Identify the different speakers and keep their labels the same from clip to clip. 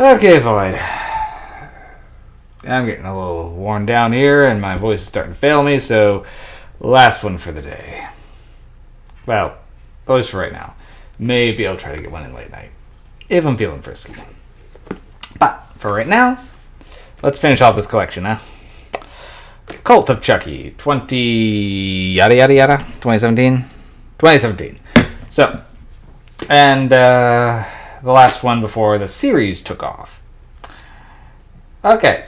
Speaker 1: Okay, Void. I'm getting a little worn down here, and my voice is starting to fail me, so last one for the day. Well, at least for right now. Maybe I'll try to get one in late night, if I'm feeling frisky. But for right now, let's finish off this collection, huh? Cult of Chucky, 2017? 2017. So, and the last one before the series took off. Okay,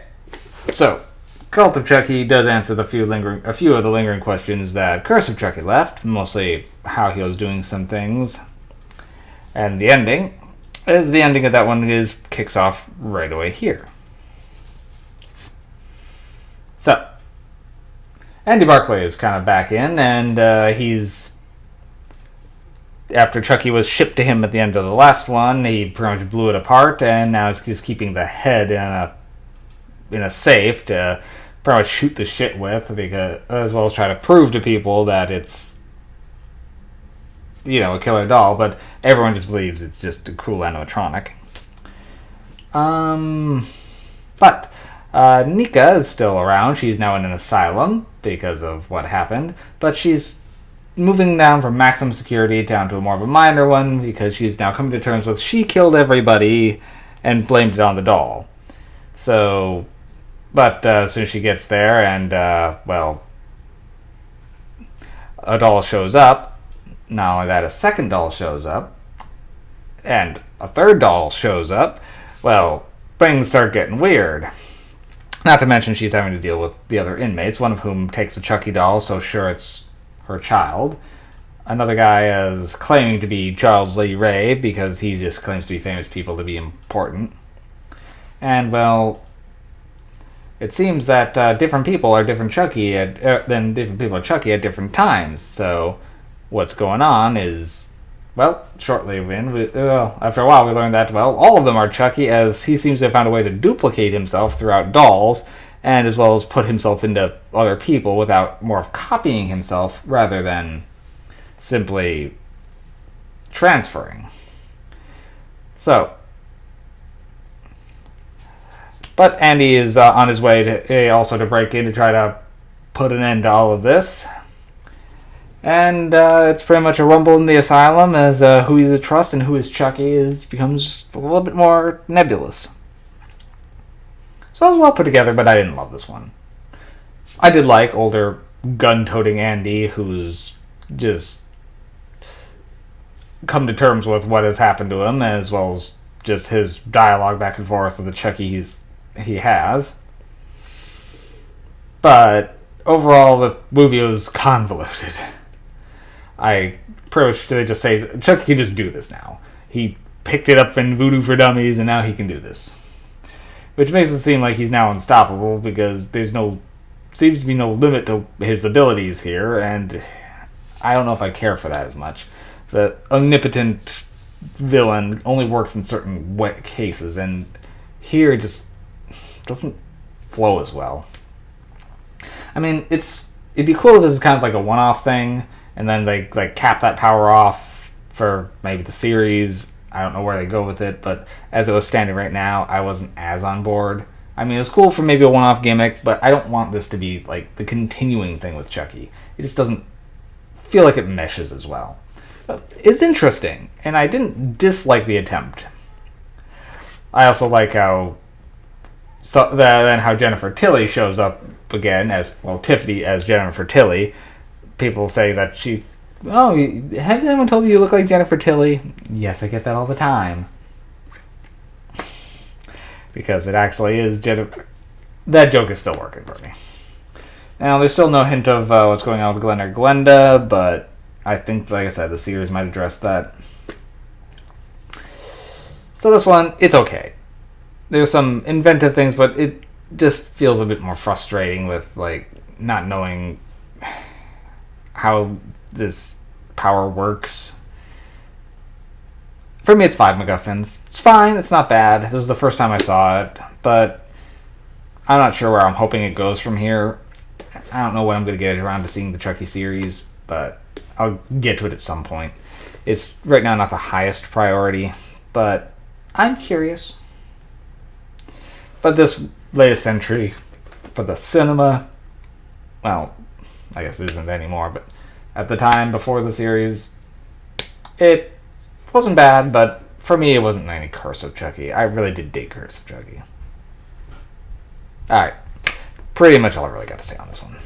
Speaker 1: so Cult of Chucky does answer a few of the lingering questions that Curse of Chucky left, mostly how he was doing some things. And the ending of that one kicks off right away here. So, Andy Barclay is kind of back in, and he's... After Chucky was shipped to him at the end of the last one, he pretty much blew it apart, and now he's keeping the head in a safe to pretty much shoot the shit with, because, as well as try to prove to people that it's, a killer doll, but everyone just believes it's just a cool animatronic. But Nika is still around. She's now in an asylum because of what happened, but she's moving down from maximum security down to a more of a minor one because she's now coming to terms with she killed everybody and blamed it on the doll. So, but as soon as she gets there and, a doll shows up, not only that, a second doll shows up, and a third doll shows up, well, things start getting weird. Not to mention she's having to deal with the other inmates, one of whom takes a Chucky doll, so sure it's her child. Another guy is claiming to be Charles Lee Ray because he just claims to be famous people to be important. And, it seems that different people are different Chucky than different people are Chucky at different times. So what's going on is, shortly after a while we learned that, all of them are Chucky, as he seems to have found a way to duplicate himself throughout dolls, and as well as put himself into other people without more of copying himself rather than simply transferring. So, but Andy is on his way to break in to try to put an end to all of this. And it's pretty much a rumble in the asylum as who he's to trust and who is Chucky becomes a little bit more nebulous. So it was well put together, but I didn't love this one. I did like older gun-toting Andy, who's just come to terms with what has happened to him, as well as just his dialogue back and forth with the Chucky he has. But overall, the movie was convoluted. I pretty much they just say Chucky can just do this now. He picked it up in Voodoo for Dummies, and now he can do this. Which makes it seem like he's now unstoppable because seems to be no limit to his abilities here, and I don't know if I care for that as much. The omnipotent villain only works in certain cases, and here it just doesn't flow as well. I mean, it'd be cool if this is kind of like a one-off thing, and then they cap that power off for maybe the series. I don't know where they go with it, but as it was standing right now, I wasn't as on board. I mean, it was cool for maybe a one-off gimmick, but I don't want this to be like the continuing thing with Chucky. It just doesn't feel like it meshes as well. But it's interesting, and I didn't dislike the attempt. I also like how Jennifer Tilly shows up again as Tiffany as Jennifer Tilly. People say that she... Oh, has anyone told you look like Jennifer Tilly? Yes, I get that all the time. Because it actually is Jennifer... That joke is still working for me. Now, there's still no hint of what's going on with Glenn or Glenda, but I think, like I said, the series might address that. So this one, it's okay. There's some inventive things, but it just feels a bit more frustrating with, not knowing how this power works. For me, it's 5 MacGuffins. It's fine. It's not bad. This is the first time I saw it, but I'm not sure where I'm hoping it goes from here. I don't know when I'm going to get around to seeing the Chucky series, but I'll get to it at some point. It's right now not the highest priority, but I'm curious. But this latest entry for the cinema, well, I guess it isn't anymore, but at the time before the series, it wasn't bad, but for me, it wasn't any Curse of Chucky. I really did dig Curse of Chucky. Alright. Pretty much all I really got to say on this one.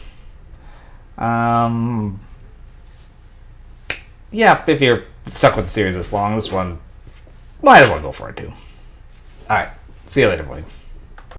Speaker 1: Yeah, if you're stuck with the series this long, this one might as well go for it too. Alright. See you later, buddy.